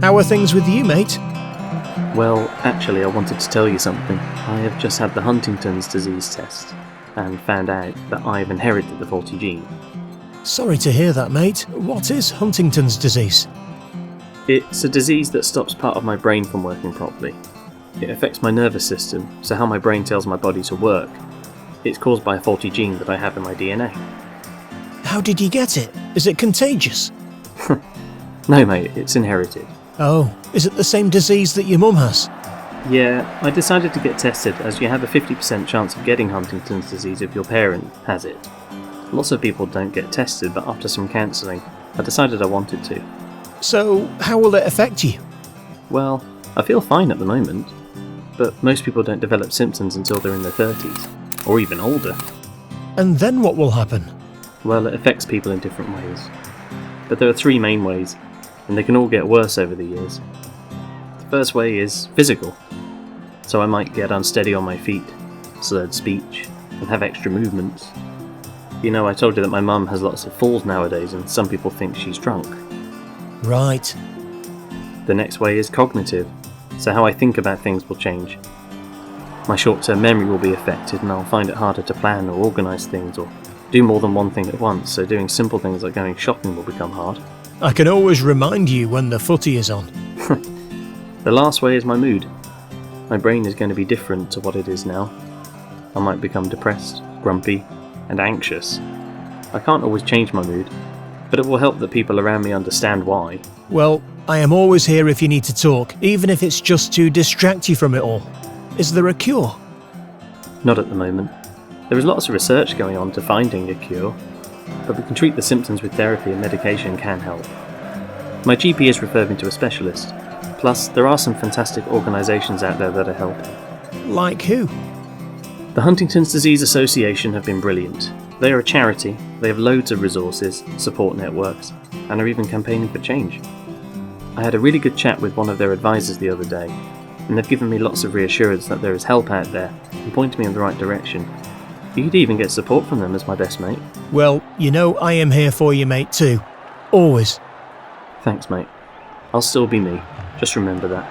How are things with you, mate? Well, actually, I wanted to tell you something. I have just had the Huntington's disease test and found out that I've inherited the faulty gene. Sorry to hear that, mate. What is Huntington's disease? It's a disease that stops part of my brain from working properly. It affects my nervous system, so how my brain tells my body to work. It's caused by a faulty gene that I have in my DNA. How did you get it? Is it contagious? No, mate, it's inherited. Oh, is it the same disease that your mum has? Yeah, I decided to get tested as you have a 50% chance of getting Huntington's disease if your parent has it. Lots of people don't get tested, but after some counselling, I decided I wanted to. So, how will it affect you? Well, I feel fine at the moment, but most people don't develop symptoms until they're in their 30s, or even older. And then what will happen? Well, it affects people in different ways. But there are three main ways, and they can all get worse over the years. The first way is physical, so I might get unsteady on my feet, slurred speech, and have extra movements. You know, I told you that my mum has lots of falls nowadays, and some people think she's drunk. Right. The next way is cognitive, so how I think about things will change. My short-term memory will be affected, and I'll find it harder to plan or organise things or do more than one thing at once, so doing simple things like going shopping will become hard. I can always remind you when the footy is on. The last way is my mood. My brain is going to be different to what it is now. I might become depressed, grumpy, and anxious. I can't always change my mood, but it will help that people around me understand why. Well, I am always here if you need to talk, even if it's just to distract you from it all. Is there a cure? Not at the moment. There is lots of research going on to finding a cure, but we can treat the symptoms with therapy and medication can help. My GP has referred me to a specialist. Plus, there are some fantastic organisations out there that are helping. Like who? The Huntington's Disease Association have been brilliant. They are a charity, they have loads of resources, support networks, and are even campaigning for change. I had a really good chat with one of their advisors the other day, and they've given me lots of reassurance that there is help out there and pointed me in the right direction. You could even get support from them as my best mate. Well, you know I am here for you, mate, too. Always. Thanks, mate. I'll still be me. Just remember that.